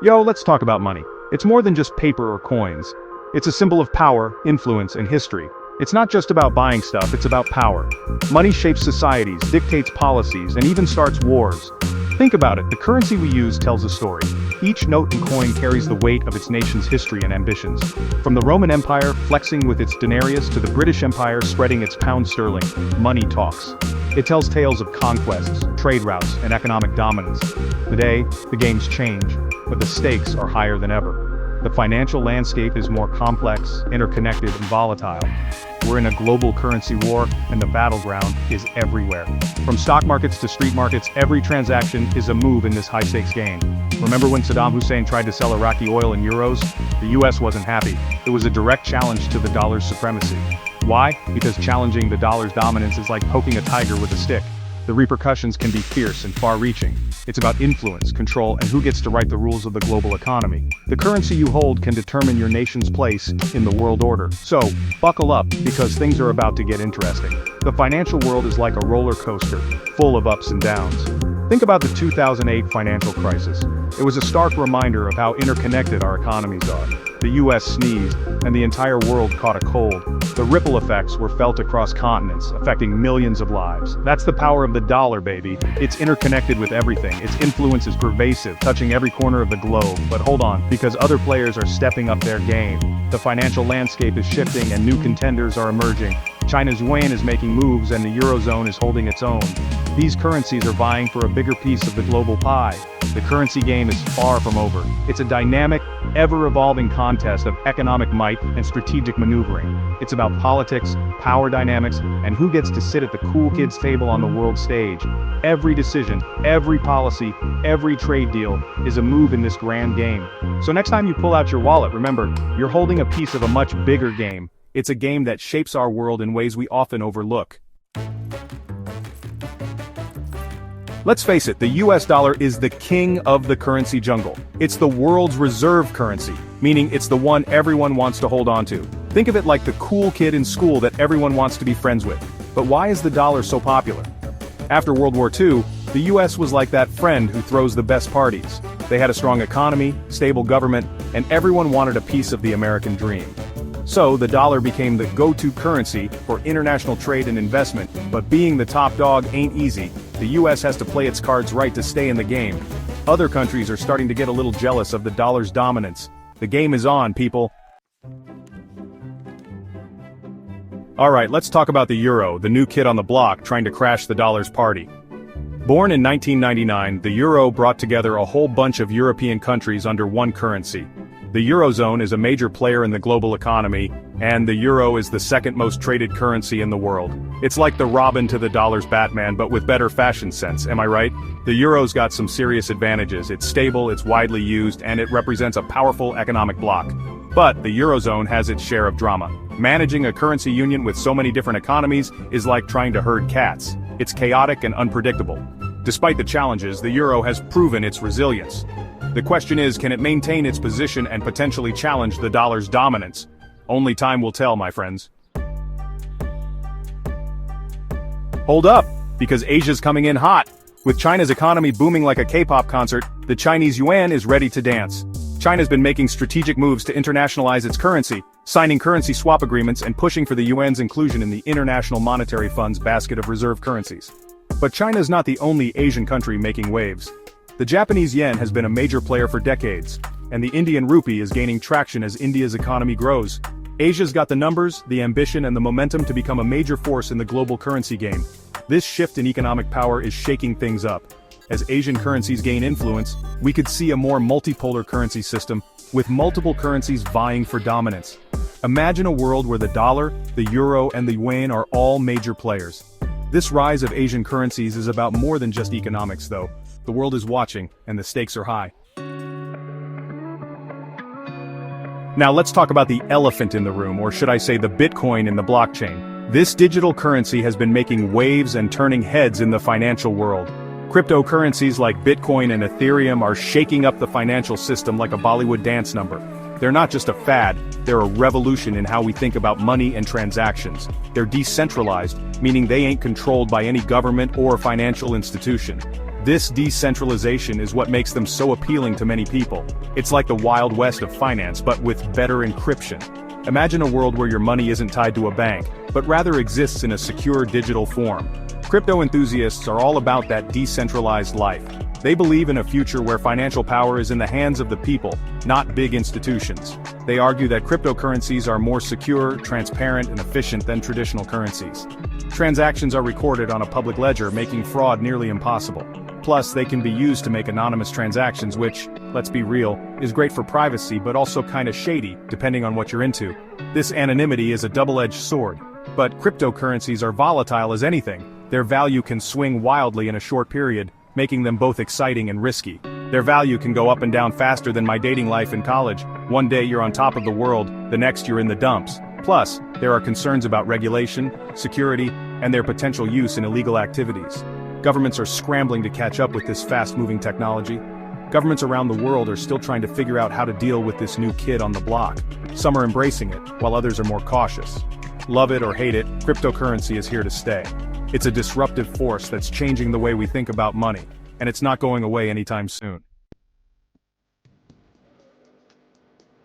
Yo, let's talk about money. It's more than just paper or coins. It's a symbol of power, influence, and history. It's not just about buying stuff, it's about power. Money shapes societies, dictates policies, and even starts wars. Think about it, the currency we use tells a story. Each note and coin carries the weight of its nation's history and ambitions. From the Roman Empire flexing with its denarius to the British Empire spreading its pound sterling, money talks. It tells tales of conquests, trade routes, and economic dominance. Today, the games change, but the stakes are higher than ever. The financial landscape is more complex, interconnected, and volatile. We're in a global currency war, and the battleground is everywhere. From stock markets to street markets, every transaction is a move in this high-stakes game. Remember when Saddam Hussein tried to sell Iraqi oil in euros? The US wasn't happy. It was a direct challenge to the dollar's supremacy. Why? Because challenging the dollar's dominance is like poking a tiger with a stick. The repercussions can be fierce and far-reaching. It's about influence, control, and who gets to write the rules of the global economy. The currency you hold can determine your nation's place in the world order. So, buckle up, because things are about to get interesting. The financial world is like a roller coaster, full of ups and downs. Think about the 2008 financial crisis. It was a stark reminder of how interconnected our economies are. The US sneezed, and the entire world caught a cold. The ripple effects were felt across continents, affecting millions of lives. That's the power of the dollar, baby. It's interconnected with everything. Its influence is pervasive, touching every corner of the globe. But hold on, because other players are stepping up their game. The financial landscape is shifting and new contenders are emerging. China's Yuan is making moves and the Eurozone is holding its own. These currencies are vying for a bigger piece of the global pie. The currency game is far from over. It's a dynamic, ever-evolving contest of economic might and strategic maneuvering. It's about politics, power dynamics, and who gets to sit at the cool kids table on the world stage. Every decision, every policy, every trade deal is a move in this grand game. So next time you pull out your wallet, remember, you're holding a piece of a much bigger game. It's a game that shapes our world in ways we often overlook. Let's face it, the US dollar is the king of the currency jungle. It's the world's reserve currency, meaning it's the one everyone wants to hold on to. Think of it like the cool kid in school that everyone wants to be friends with. But why is the dollar so popular? After World War II, the US was like that friend who throws the best parties. They had a strong economy, stable government, and everyone wanted a piece of the American dream. So the dollar became the go-to currency for international trade and investment, but being the top dog ain't easy. The US has to play its cards right to stay in the game. Other countries are starting to get a little jealous of the dollar's dominance. The game is on, people. Alright, let's talk about the euro, the new kid on the block trying to crash the dollar's party. Born in 1999, the euro brought together a whole bunch of European countries under one currency. The Eurozone is a major player in the global economy, and the euro is the second most traded currency in the world. It's like the Robin to the dollar's Batman, but with better fashion sense, am I right? The euro's got some serious advantages. It's stable, it's widely used, and it represents a powerful economic bloc. But the Eurozone has its share of drama. Managing a currency union with so many different economies is like trying to herd cats. It's chaotic and unpredictable. Despite the challenges, the euro has proven its resilience. The question is, can it maintain its position and potentially challenge the dollar's dominance? Only time will tell, my friends. Hold up, because Asia's coming in hot. With China's economy booming like a K-pop concert, the Chinese yuan is ready to dance. China's been making strategic moves to internationalize its currency, signing currency swap agreements and pushing for the yuan's inclusion in the International Monetary Fund's basket of reserve currencies. But China's not the only Asian country making waves. The Japanese yen has been a major player for decades, and the Indian rupee is gaining traction as India's economy grows. Asia's got the numbers, the ambition, and the momentum to become a major force in the global currency game. This shift in economic power is shaking things up. As Asian currencies gain influence, we could see a more multipolar currency system, with multiple currencies vying for dominance. Imagine a world where the dollar, the euro, and the yuan are all major players. This rise of Asian currencies is about more than just economics, though. The world is watching, and the stakes are high. Now let's talk about the elephant in the room, or should I say the Bitcoin in the blockchain. This digital currency has been making waves and turning heads in the financial world. Cryptocurrencies like Bitcoin and Ethereum are shaking up the financial system like a Bollywood dance number. They're not just a fad, they're a revolution in how we think about money and transactions. They're decentralized, meaning they ain't controlled by any government or financial institution. This decentralization is what makes them so appealing to many people. It's like the Wild West of finance, but with better encryption. Imagine a world where your money isn't tied to a bank, but rather exists in a secure digital form. Crypto enthusiasts are all about that decentralized life. They believe in a future where financial power is in the hands of the people, not big institutions. They argue that cryptocurrencies are more secure, transparent, and efficient than traditional currencies. Transactions are recorded on a public ledger, making fraud nearly impossible. Plus, they can be used to make anonymous transactions which, let's be real, is great for privacy but also kinda shady, depending on what you're into. This anonymity is a double-edged sword. But cryptocurrencies are volatile as anything. Their value can swing wildly in a short period, making them both exciting and risky. Their value can go up and down faster than my dating life in college. One day you're on top of the world, the next you're in the dumps. Plus, there are concerns about regulation, security, and their potential use in illegal activities. Governments are scrambling to catch up with this fast-moving technology. Governments around the world are still trying to figure out how to deal with this new kid on the block. Some are embracing it, while others are more cautious. Love it or hate it, cryptocurrency is here to stay. It's a disruptive force that's changing the way we think about money, and it's not going away anytime soon.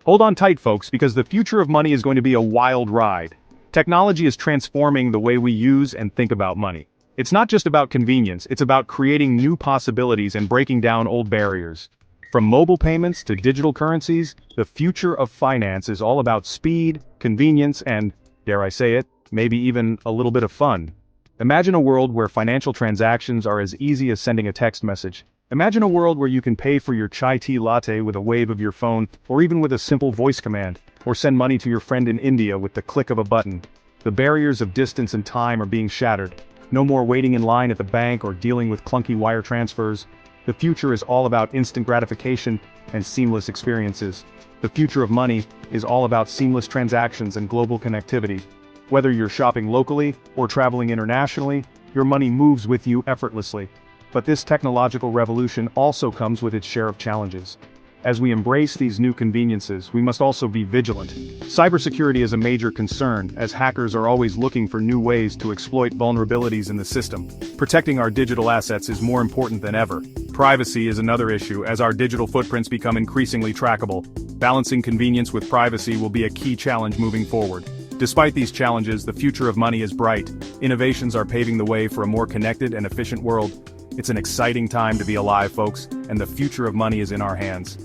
Hold on tight, folks, because the future of money is going to be a wild ride. Technology is transforming the way we use and think about money. It's not just about convenience, it's about creating new possibilities and breaking down old barriers. From mobile payments to digital currencies, the future of finance is all about speed, convenience, and, dare I say it, maybe even a little bit of fun. Imagine a world where financial transactions are as easy as sending a text message. Imagine a world where you can pay for your chai tea latte with a wave of your phone, or even with a simple voice command, or send money to your friend in India with the click of a button. The barriers of distance and time are being shattered. No more waiting in line at the bank or dealing with clunky wire transfers. The future is all about instant gratification and seamless experiences. The future of money is all about seamless transactions and global connectivity. Whether you're shopping locally or traveling internationally, your money moves with you effortlessly. But this technological revolution also comes with its share of challenges. As we embrace these new conveniences, we must also be vigilant. Cybersecurity is a major concern, as hackers are always looking for new ways to exploit vulnerabilities in the system. Protecting our digital assets is more important than ever. Privacy is another issue, as our digital footprints become increasingly trackable. Balancing convenience with privacy will be a key challenge moving forward. Despite these challenges, the future of money is bright. Innovations are paving the way for a more connected and efficient world. It's an exciting time to be alive, folks, and the future of money is in our hands.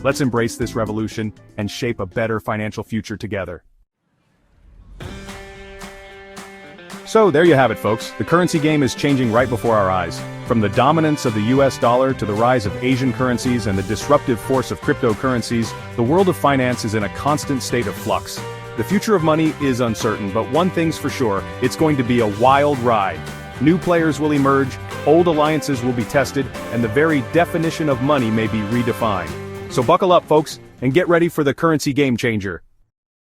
Let's embrace this revolution and shape a better financial future together. So there you have it, folks. The currency game is changing right before our eyes. From the dominance of the US dollar to the rise of Asian currencies and the disruptive force of cryptocurrencies, the world of finance is in a constant state of flux. The future of money is uncertain, but one thing's for sure, it's going to be a wild ride. New players will emerge, old alliances will be tested, and the very definition of money may be redefined. So buckle up, folks, and get ready for the currency game changer.